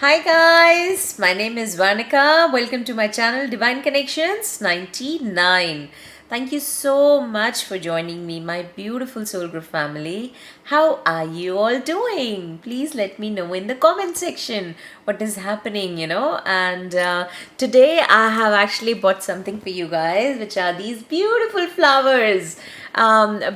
Hi guys, my name is Vanika. Welcome to my channel Divine Connections 99. Thank you so much for joining me, my beautiful soul group family. How are you all doing? Please let me know in the comment section what is happening. And today I have actually bought something for you guys, which are these beautiful flowers.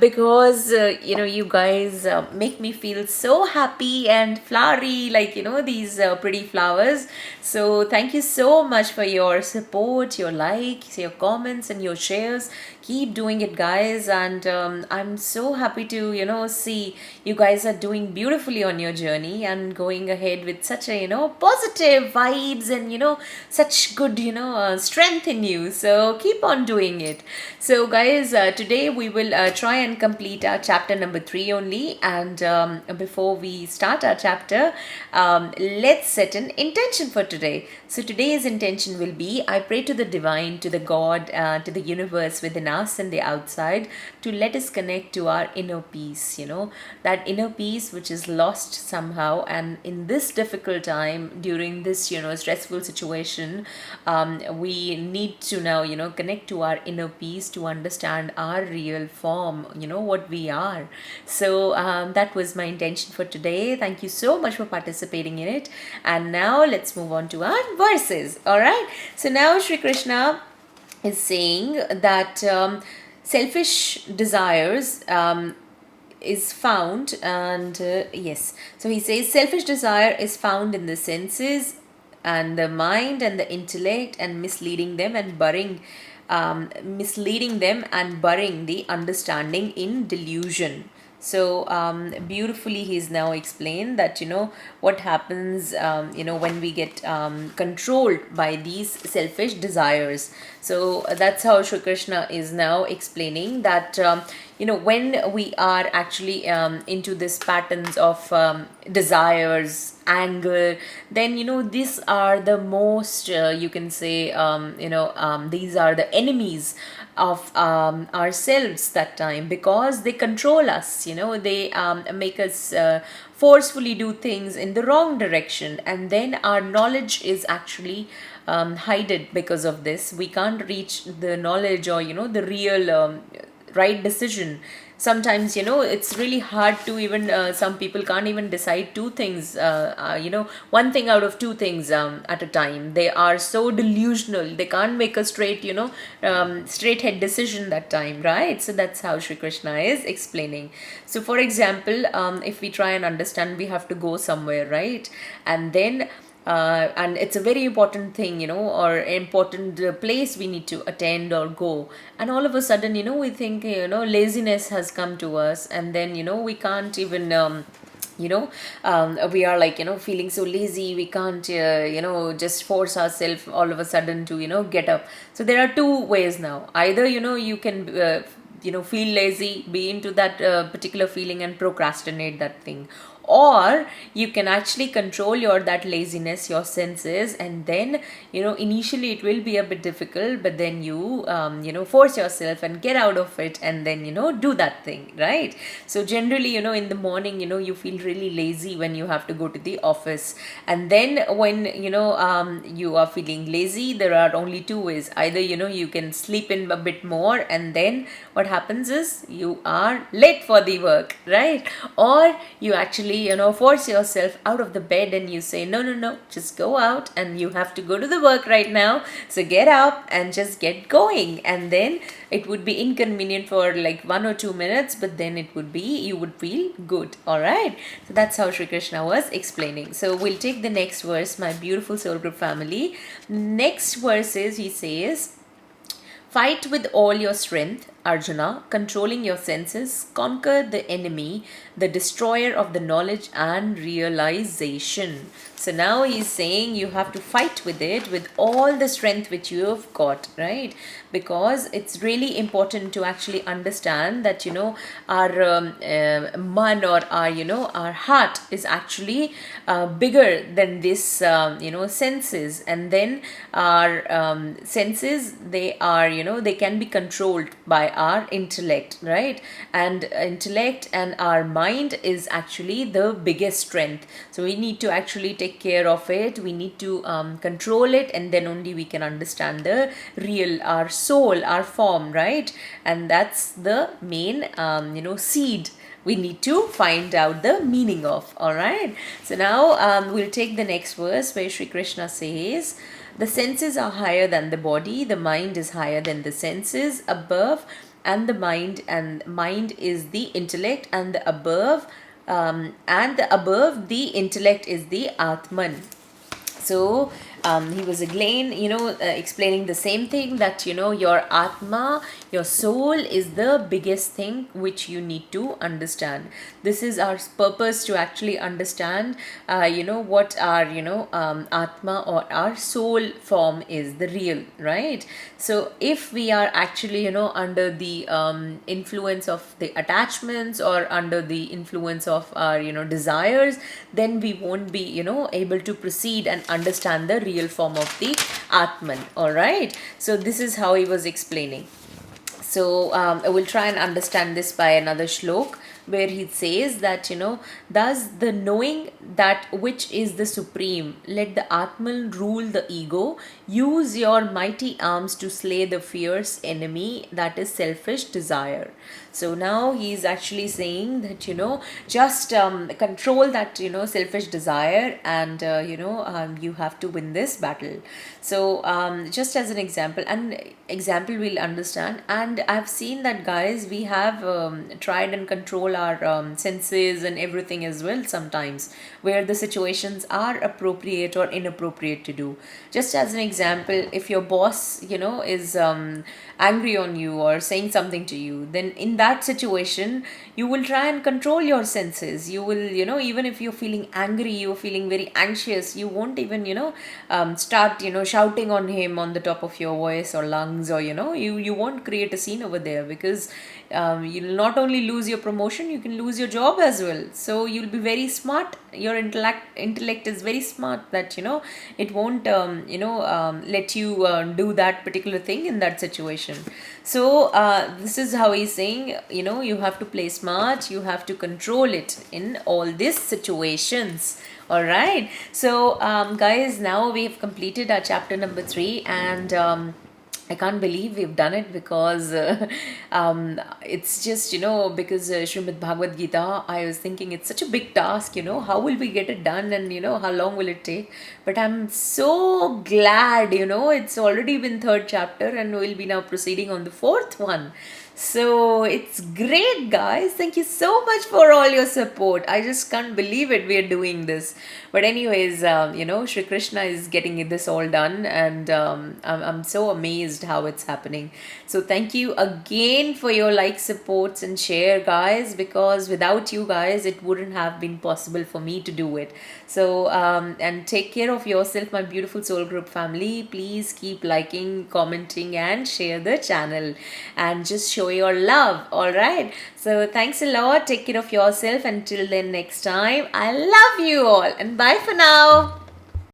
Because you guys make me feel so happy and flowery, like these pretty flowers. So thank you so much for your support, your likes, your comments, and your shares. Keep doing it, guys, and I'm so happy to see you guys are doing beautifully on your journey and going ahead with such a positive vibes and such good strength in you. So keep on doing it. So guys, today we will try and complete our chapter number 3 only. And before we start our chapter, let's set an intention for today. So today's intention will be: I pray to the divine, to the God, to the universe within us and the outside, to let us connect to our inner peace. That inner peace which is lost somehow, and in this difficult time, during this stressful situation, we need to now connect to our inner peace to understand our real form, what we are. So that was my intention for today. Thank you so much for participating in it. And now let's move on to our verses. All right. So now Shri Krishna is saying that selfish desires is found, and yes, so he says selfish desire is found in the senses and the mind and the intellect, and misleading them and burying the understanding in delusion. So beautifully he's now explained that what happens when we get controlled by these selfish desires. So that's how Shri Krishna is now explaining that when we are actually into this patterns of desires, anger, then these are the most you can say these are the enemies of ourselves that time, because they control us. They make us forcefully do things in the wrong direction, and then our knowledge is actually hidden. Because of this, we can't reach the knowledge, or the real right decision. Sometimes it's really hard to even some people can't even decide two things, one thing out of two things at a time. They are so delusional, they can't make a straight head decision that time, right? So that's how Shri Krishna is explaining. So for example, if we try and understand, we have to go somewhere, right? And it's a very important thing, or important place we need to attend or go. And all of a sudden, we think, laziness has come to us, and then, we can't even. We are like feeling so lazy, we can't just force ourselves all of a sudden to get up. So there are two ways now. Either you can feel lazy, be into that particular feeling and procrastinate that thing, or you can actually control your that laziness, your senses, and then initially it will be a bit difficult, but then you force yourself and get out of it, and then do that thing, right? So generally in the morning you feel really lazy when you have to go to the office, and then when you are feeling lazy, there are only two ways. Either you can sleep in a bit more, and then what happens is you are late for the work, right? Or you actually force yourself out of the bed, and you say, no, no, no, just go out, and you have to go to the work right now, so get up and just get going. And then it would be inconvenient for like 1 or 2 minutes, but then you would feel good. All right, so that's how Shri Krishna was explaining. So we'll take the next verse, my beautiful soul group family. Next verse is, he says, fight with all your strength, Arjuna, controlling your senses, conquer the enemy, the destroyer of the knowledge and realization. So now he's saying you have to fight with it with all the strength which you have got, right? Because it's really important to actually understand that our man, or our heart is actually bigger than this senses. And then our senses, they are they can be controlled by our intellect, right? And intellect and our mind is actually the biggest strength. So we need to actually take care of it. We need to control it, and then only we can understand the real, our soul, our form, right? And that's the main, seed we need to find out the meaning of. All right. So now we'll take the next verse where Sri Krishna says, the senses are higher than the body, the mind is higher than the senses, above and the mind is the intellect, and the above the intellect is the Atman. So he was again, explaining the same thing, that, your Atma, your soul is the biggest thing which you need to understand. This is our purpose, to actually understand, what our, Atma or our soul form is, the real, right? So if we are actually, under the influence of the attachments, or under the influence of our, desires, then we won't be, able to proceed and understand the real form of the Atman. All right. So this is how he was explaining. So I will try and understand this by another shlok, where he says that, thus the knowing that which is the supreme, let the Atman rule the ego, use your mighty arms to slay the fierce enemy, that is selfish desire. So now he's actually saying that, just control that, selfish desire, and, you have to win this battle. So just as an example we'll understand. And I've seen that, guys, we have tried and control our senses and everything as well sometimes, where the situations are appropriate or inappropriate to do. Just as an example, if your boss, is angry on you or saying something to you, then in that situation you will try and control your senses. You will, even if you're feeling angry, you're feeling very anxious, you won't even, start, shouting on him on the top of your voice or lungs, or, you won't create a scene over there, because you'll not only lose your promotion, you can lose your job as well. So you'll be very smart. Your intellect is very smart, that, it won't, let you do that particular thing in that situation. So this is how he's saying, you have to play smart, you have to control it in all these situations. All right. So guys, now we've completed our chapter number 3, and I can't believe we've done it, because it's just, because Srimad Bhagwat Gita, I was thinking it's such a big task, how will we get it done, and, how long will it take? But I'm so glad, it's already been 3rd chapter, and we'll be now proceeding on the 4th one. So it's great, guys. Thank you so much for all your support. I just can't believe it, we are doing this. But anyways, Shri Krishna is getting this all done, and I'm so amazed how it's happening. So thank you again for your like, supports, and share, guys, because without you guys, it wouldn't have been possible for me to do it. So and take care of yourself, my beautiful soul group family. Please keep liking, commenting, and share the channel, and just show your love. All right. So thanks a lot. Take care of yourself. Until then, next time, I love you all, and bye for now.